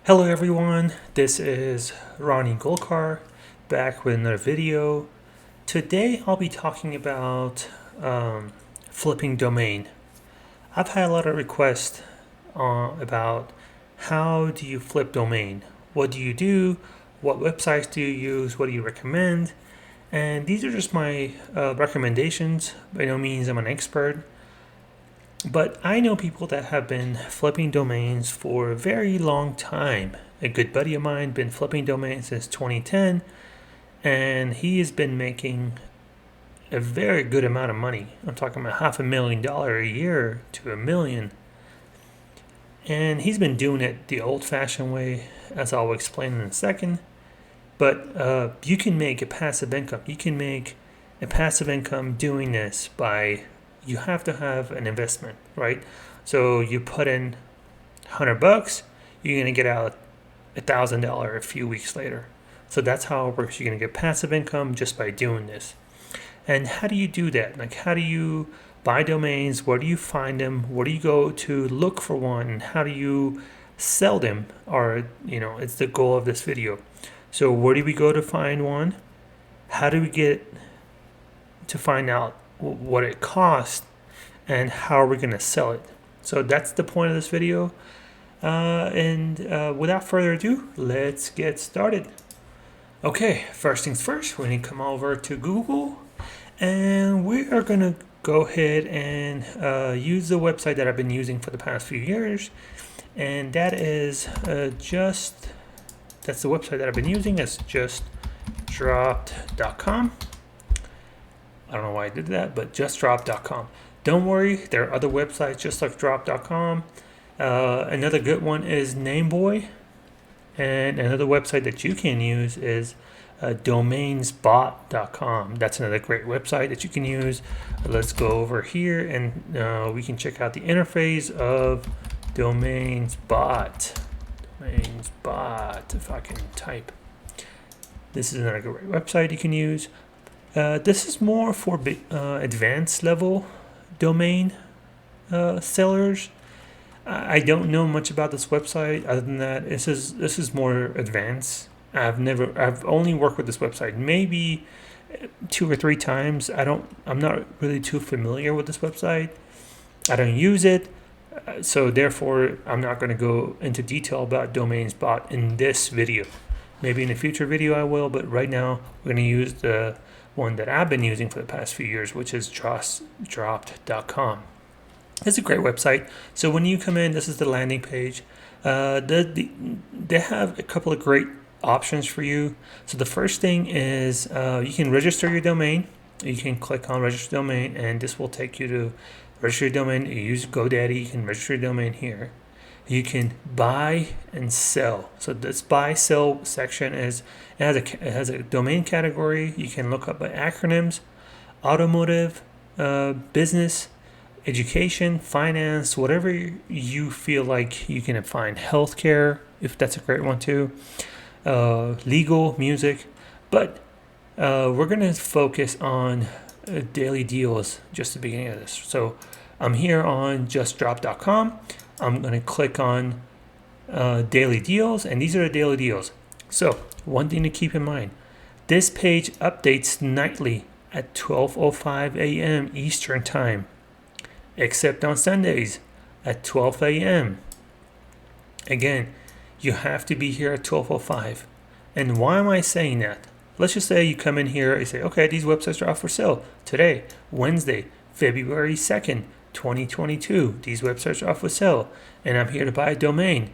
Hello everyone, this is Ronnie Golkar back with another video. Today I'll be talking about flipping domain. I've had a lot of requests about how do you flip domain? What do you do? What websites do you use? What do you recommend? And these are just my recommendations. By no means I'm an expert. But I know people that have been flipping domains for a very long time. A good buddy of mine been flipping domains since 2010, and he has been making a very good amount of money. I'm talking about $500,000 a year to $1 million. And he's been doing it the old-fashioned way, as I'll explain in a second. But you can make a passive income. You can make a passive income doing this by you have to have an investment, right? So you put in $100, you're gonna get out $1,000 a few weeks later. So that's how it works. You're gonna get passive income just by doing this. And how do you do that? Like, how do you buy domains? Where do you find them? Where do you go to look for one? And how do you sell them? Or, it's the goal of this video. So where do we go to find one? How do we get to find out what it costs, and how are we going to sell it? So that's the point of this video. And without further ado, let's get started. Okay, first things first, we need to come over to Google, and we are going to go ahead and use the website that I've been using for the past few years, and that is that's the website that I've been using. It's justdropped.com. I don't know why I did that, but justdrop.com. Don't worry, there are other websites just like drop.com. Another good one is Nameboy. And another website that you can use is domainsbot.com. That's another great website that you can use. Let's go over here and we can check out the interface of domainsbot. Domainsbot, if I can type. This is another great website you can use. This is more for advanced level domain sellers. I don't know much about this website other than that this is more advanced. I've only worked with this website maybe 2 or 3 times. I'm not really too familiar with this website. I don't use it, so therefore I'm not going to go into detail about DomainsBot in this video. Maybe in a future video I will, but right now we're going to use the one that I've been using for the past few years, which is justdropped.com. It's a great website. So when you come in, this is the landing page. They have a couple of great options for you. So the first thing is you can register your domain. You can click on register domain, and this will take you to register your domain. You use GoDaddy, you can register your domain here. You can buy and sell. So this buy sell section it has a domain category. You can look up by acronyms: automotive, business, education, finance, whatever you feel like you can find. Healthcare, if that's a great one too. Legal, music, but we're gonna focus on daily deals just at the beginning of this. So I'm here on justdrop.com. I'm going to click on daily deals, and these are the daily deals. So one thing to keep in mind, this page updates nightly at 12:05 a.m. Eastern time, except on Sundays at 12 a.m. Again, you have to be here at 12:05. And why am I saying that? Let's just say you come in here and you say, okay, these websites are off for sale today, Wednesday, February 2nd. 2022. These websites are off for sale, and I'm here to buy a domain.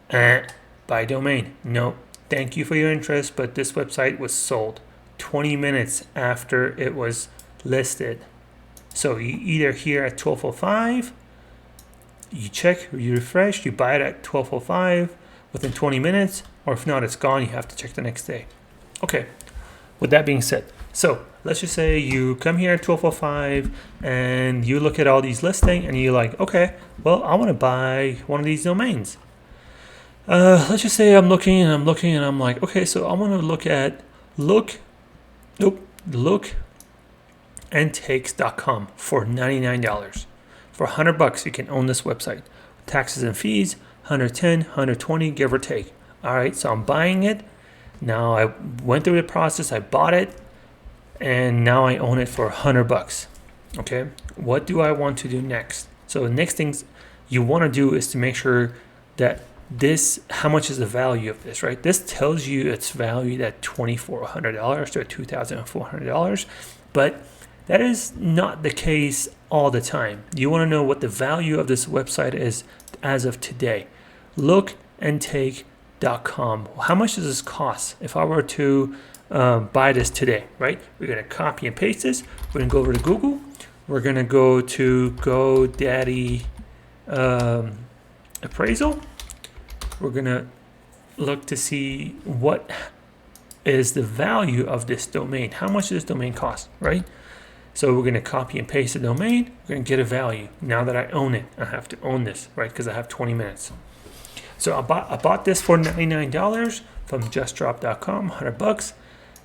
Buy a domain. No, thank you for your interest, but this website was sold 20 minutes after it was listed. So you either here at 12:05, you check, you refresh, you buy it at 12:05 within 20 minutes, or if not, it's gone. You have to check the next day. Okay. With that being said, so let's just say you come here at 12:05 and you look at all these listings and you're like, okay, well, I want to buy one of these domains. Let's just say I'm looking and I'm like, okay, so I want to look at lookandtakes.com for $99. For $100, you can own this website. Taxes and fees, 110, 120, give or take. All right, so I'm buying it. Now I went through the process, I bought it, and now I own it for $100. Okay, what do I want to do next? So the next things you want to do is to make sure that this, how much is the value of this, right? This tells you it's valued at $2,400 to $2,400, but that is not the case all the time. You want to know what the value of this website is as of today. Lookandtake.com. How much does this cost? If I were to buy this today, right? We're going to copy and paste this. We're going to go over to Google. We're going to go to GoDaddy appraisal. We're going to look to see what is the value of this domain. How much does this domain cost, right? So we're going to copy and paste the domain. We're going to get a value. Now that I own it, I have to own this, right? Because I have 20 minutes. So I bought this for $99 from justdrop.com, $100.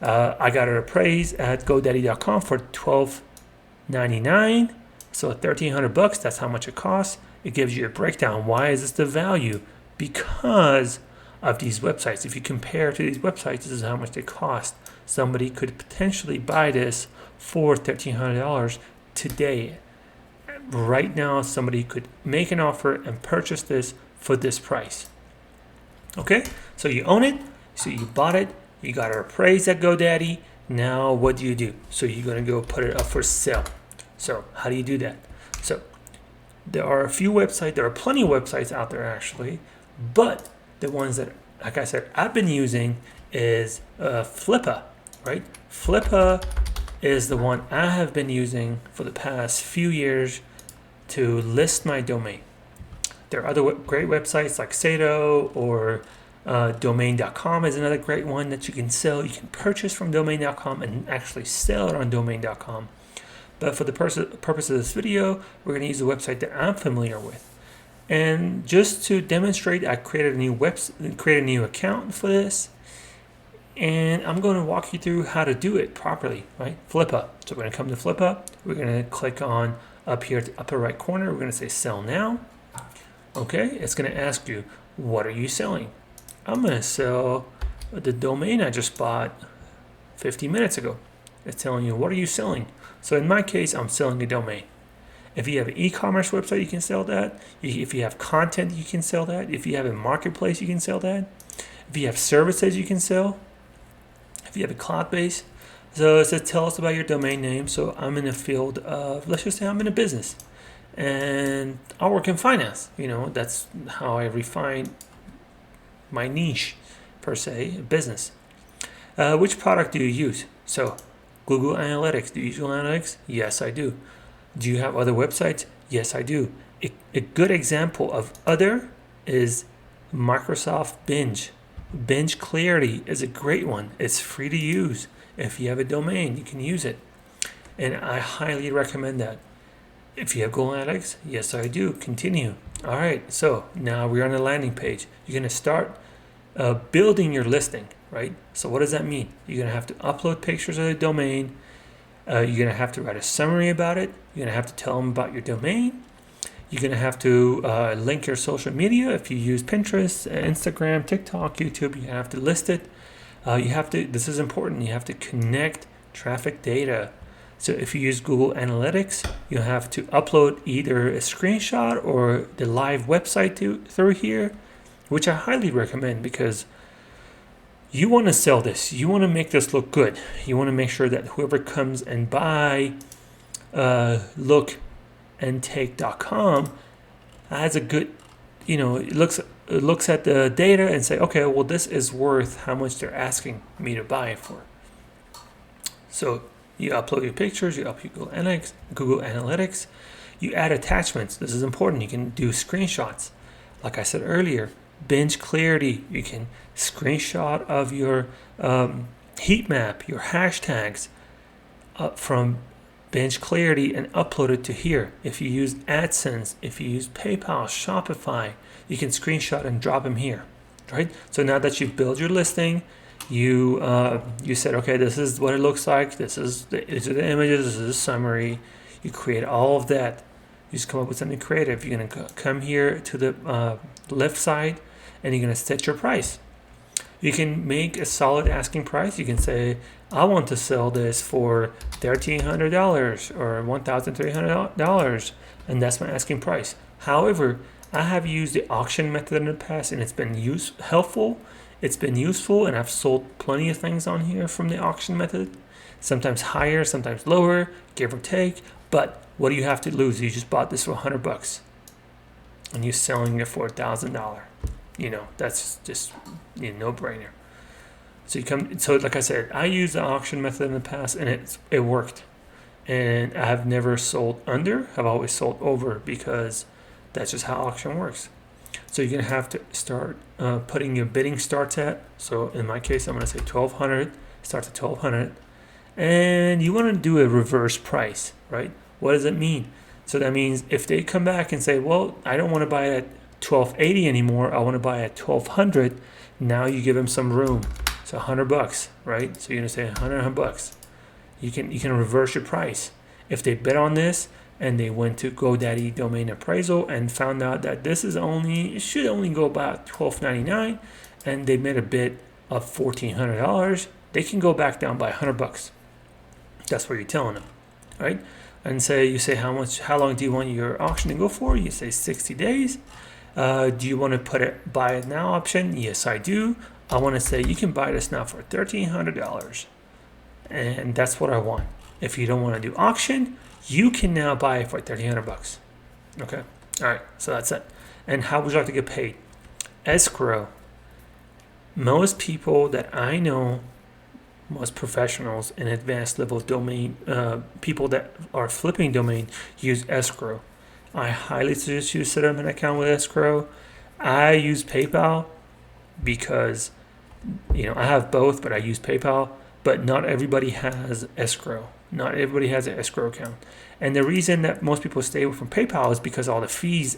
I got it appraised at GoDaddy.com for $12.99. So $1,300. That's how much it costs. It gives you a breakdown. Why is this the value? Because of these websites. If you compare to these websites, this is how much they cost. Somebody could potentially buy this for $1,300 today. Right now, somebody could make an offer and purchase this for this price. Okay, so you own it, so you bought it, you got it appraised at GoDaddy. Now what do? So you're going to go put it up for sale. So how do you do that? So there are a few websites, there are plenty of websites out there actually, but the ones that, like I said, I've been using is Flippa, right? Flippa is the one I have been using for the past few years to list my domain. There are other great websites like Sato or domain.com is another great one that you can sell. You can purchase from domain.com and actually sell it on domain.com. But for the purpose of this video, we're going to use a website that I'm familiar with. And just to demonstrate, I created a new account for this, and I'm going to walk you through how to do it properly, right? Flippa. So we're going to come to Flippa. We're going to click on up here at the upper right corner. We're going to say sell now. Okay, it's going to ask you, what are you selling? I'm going to sell the domain I just bought 50 minutes ago. It's telling you, what are you selling? So in my case, I'm selling a domain. If you have an e-commerce website, you can sell that. If you have content, you can sell that. If you have a marketplace, you can sell that. If you have services, you can sell. If you have a cloud base. So it says, tell us about your domain name. So I'm in the field of, let's just say I'm in a business. And I work in finance. You know, that's how I refine my niche, per se, business. Which product do you use? So Google Analytics. Do you use Google Analytics? Yes, I do. Do you have other websites? Yes, I do. A good example of other is Microsoft Binge. Binge Clarity is a great one. It's free to use. If you have a domain, you can use it. And I highly recommend that. If you have Google Analytics, yes, I do. Continue. All right, so now we're on the landing page. You're going to start building your listing, right? So what does that mean? You're going to have to upload pictures of the domain. You're going to have to write a summary about it. You're going to have to tell them about your domain. You're going to have to link your social media. If you use Pinterest, Instagram, TikTok, YouTube, you have to list it. You have to, this is important, you have to connect traffic data. So if you use Google Analytics, you have to upload either a screenshot or the live website through here, which I highly recommend because you want to sell this. You want to make this look good. You want to make sure that whoever comes and buy lookandtake.com has a good, you know, it looks at the data and say, okay, well, this is worth how much they're asking me to buy it for. So you upload your pictures, you upload Google Analytics, you add attachments. This is important. You can do screenshots. Like I said earlier, Binge Clarity. You can screenshot of your heat map, your hashtags from Binge Clarity and upload it to here. If you use AdSense, if you use PayPal, Shopify, you can screenshot and drop them here, right? So now that you've built your listing, you said, okay, this is what it looks like. These are the images. This is a summary. You create all of that. You just come up with something creative. You're going to come here to the left side and you're going to set your price. You can make a solid asking price. You can say, I want to sell this for $1,300 or $1,300, and that's my asking price. However, I have used the auction method in the past, and it's been helpful. It's been useful, and I've sold plenty of things on here from the auction method. Sometimes higher, sometimes lower, give or take. But what do you have to lose? You just bought this for $100, and you're selling it for $1,000. That's just no-brainer. So like I said, I used the auction method in the past, and it worked. And I have never sold under. I've always sold over because that's just how auction works. So you're gonna have to start putting your bidding starts at. So in my case, I'm gonna say 1,200. Starts at 1,200, and you want to do a reverse price, right? What does it mean? So that means if they come back and say, well, I don't want to buy it at 1,280 anymore, I want to buy it at 1,200. Now you give them some room. So $100, right? So you're gonna say $100. You can reverse your price. If they bet on this and they went to GoDaddy domain appraisal and found out that it should only go about $1,299, and they made a bid of $1,400, they can go back down by $100. That's what you're telling them, right? And you say how long do you want your auction to go for? You say 60 days. Do you want to put it buy it now option? Yes, I do. I want to say you can buy this now for $1,300, and that's what I want. If you don't want to do auction, you can now buy it for $1,300. Okay, all right. So that's it. And how would you like to get paid? Escrow. Most people that I know, most professionals in advanced level domain, people that are flipping domain, use escrow. I highly suggest you set up an account with escrow. I use PayPal because I have both, but I use PayPal. But not everybody has escrow. Not everybody has an escrow account. And the reason that most people stay away from PayPal is because all the fees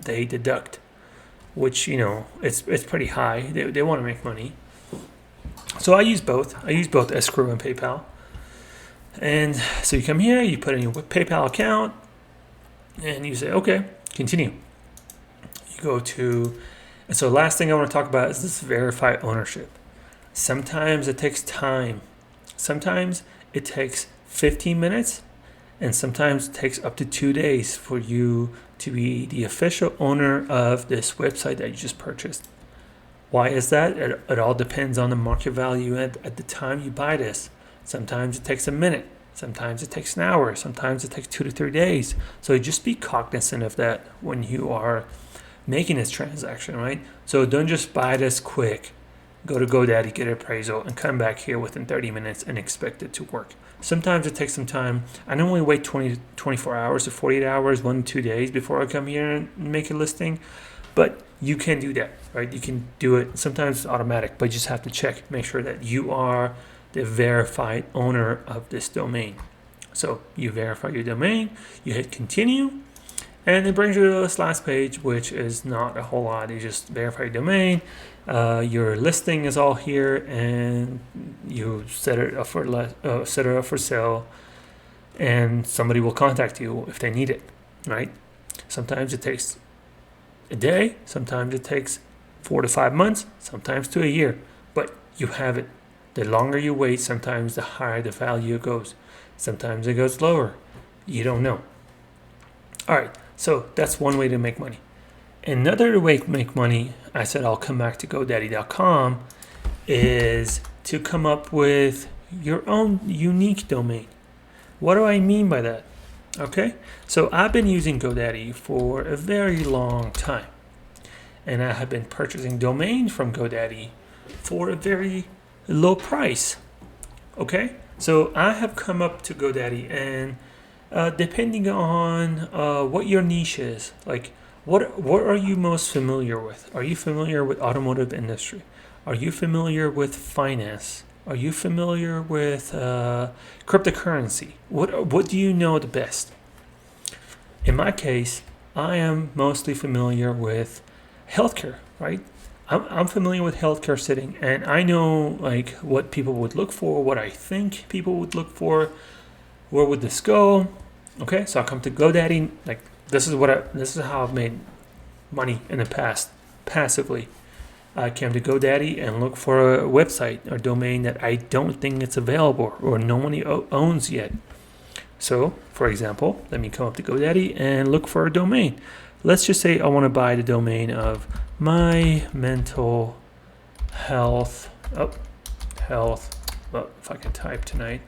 they deduct, which it's pretty high. They want to make money. So I use both. I use both escrow and PayPal. And so you come here, you put in your PayPal account, and you say, okay, continue. You go to, and so last thing I want to talk about is this verify ownership. Sometimes it takes time. Sometimes it takes 15 minutes, and sometimes it takes up to 2 days for you to be the official owner of this website that you just purchased. Why is that? It all depends on the market value at the time you buy this. Sometimes it takes a minute. Sometimes it takes an hour. Sometimes it takes 2 to 3 days. So just be cognizant of that when you are making this transaction, right? So don't just buy this quick. Go to GoDaddy, get an appraisal, and come back here within 30 minutes and expect it to work. Sometimes it takes some time. I normally wait 24 hours to 48 hours, 1 to 2 days before I come here and make a listing. But you can do that, right? You can do it. Sometimes it's automatic, but you just have to check, make sure that you are the verified owner of this domain. So you verify your domain, you hit continue, and it brings you to this last page, which is not a whole lot. You just verify your domain, your listing is all here, and you set it up for sale, and somebody will contact you if they need it, right? Sometimes it takes a day, sometimes it takes 4 to 5 months, sometimes to a year, but you have it. The longer you wait, sometimes the higher the value goes. Sometimes it goes lower. You don't know. All right, so that's one way to make money. Another way to make money, I said I'll come back to GoDaddy.com, is to come up with your own unique domain. What do I mean by that? Okay, so I've been using GoDaddy for a very long time, and I have been purchasing domains from GoDaddy for a very low price. Okay, so I have come up to GoDaddy, and depending on what your niche is, like what are you most familiar with? Are you familiar with automotive industry? Are you familiar with finance? Are you familiar with cryptocurrency? What do you know the best? In my case, I am mostly familiar with healthcare, right? I'm familiar with healthcare setting, and I know like what people would look for, what I think people would look for, where would this go? Okay, so I'll come to GoDaddy, like This is how I've made money in the past passively. I came to GoDaddy and look for a website or domain that I don't think it's available or no one owns yet. So, for example, let me come up to GoDaddy and look for a domain. Let's just say I want to buy the domain of my mental health. If I can type tonight,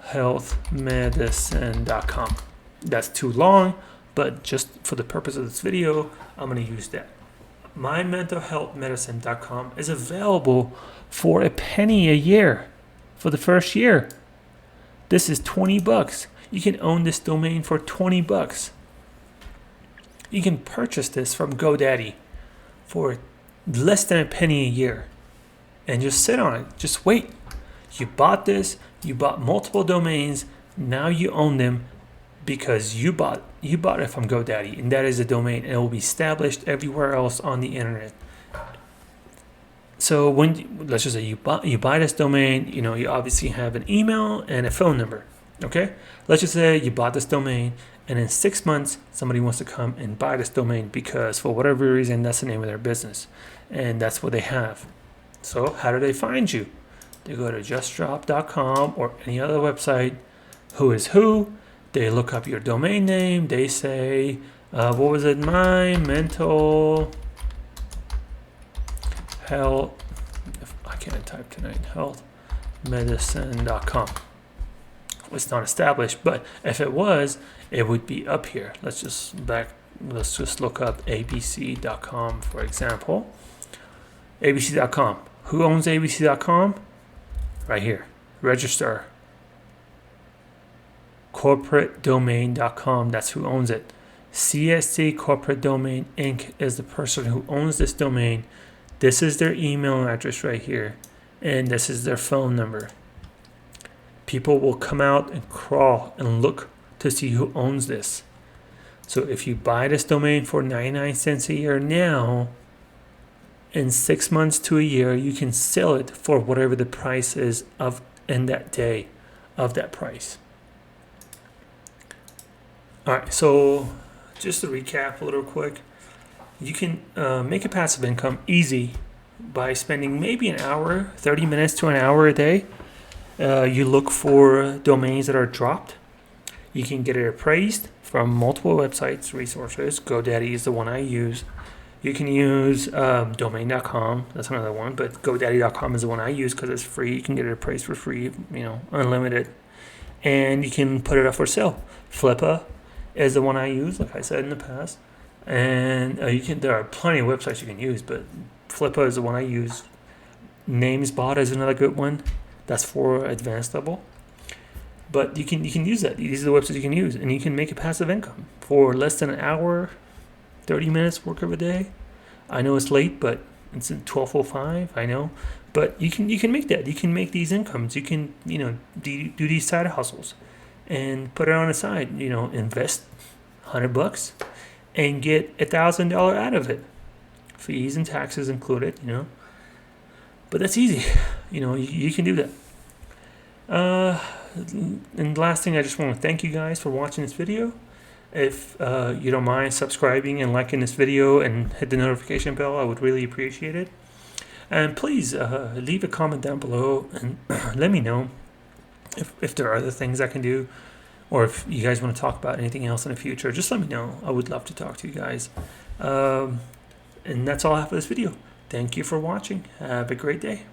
healthmedicine.com. That's too long, but just for the purpose of this video, I'm going to use that. mymentalhealthmedicine.com is available for a penny a year for the first year. This is $20. You can own this domain for $20. You can purchase this from GoDaddy for less than a penny a year and just sit on it. Just wait. You bought this, you bought multiple domains, now you own them because you bought it from GoDaddy, and that is a domain, and it will be established everywhere else on the internet. So let's just say you buy this domain, you obviously have an email and a phone number. Okay, let's just say you bought this domain, and in 6 months somebody wants to come and buy this domain because for whatever reason that's the name of their business and that's what they have. So how do they find you? They go to justdrop.com or any other website. Who is who? They look up your domain name. They say, what was it? My mental health. I can't type tonight. Healthmedicine.com. It's not established, but if it was, it would be up here. Let's just look up abc.com, for example. abc.com. Who owns abc.com? Right here. Register. corporatedomain.com. That's who owns it. CSC Corporate Domain Inc. is the person who owns this domain. This is their email address right here, and this is their phone number. People will come out and crawl and look to see who owns this. So if you buy this domain for 99 cents a year now, in 6 months to a year, you can sell it for whatever the price is of in that day of that price. All right, so just to recap a little quick, you can make a passive income easy by spending maybe an hour, 30 minutes to an hour a day. You look for domains that are dropped. You can get it appraised from multiple websites, resources. GoDaddy is the one I use. You can use domain.com. That's another one, but GoDaddy.com is the one I use because it's free. You can get it appraised for free, unlimited. And you can put it up for sale. Flippa is the one I use, like I said in the past. And there are plenty of websites you can use, but Flippa is the one I use. NamesBot is another good one. That's for advanced level. But you can use that. These are the websites you can use, and you can make a passive income for less than an hour, 30 minutes work of a day. I know it's late, but it's in 12:05. I know, but you can make that. You can make these incomes. You can do these side hustles, and put it on the side. Invest $100 and get $1,000 out of it, fees and taxes included. But that's easy. You can do that. And the last thing, I just want to thank you guys for watching this video. If you don't mind subscribing and liking this video and hit the notification bell, I would really appreciate it. And please leave a comment down below and let me know if there are other things I can do, or if you guys want to talk about anything else in the future. Just let me know. I would love to talk to you guys. And that's all I have for this video. Thank you for watching. Have a great day.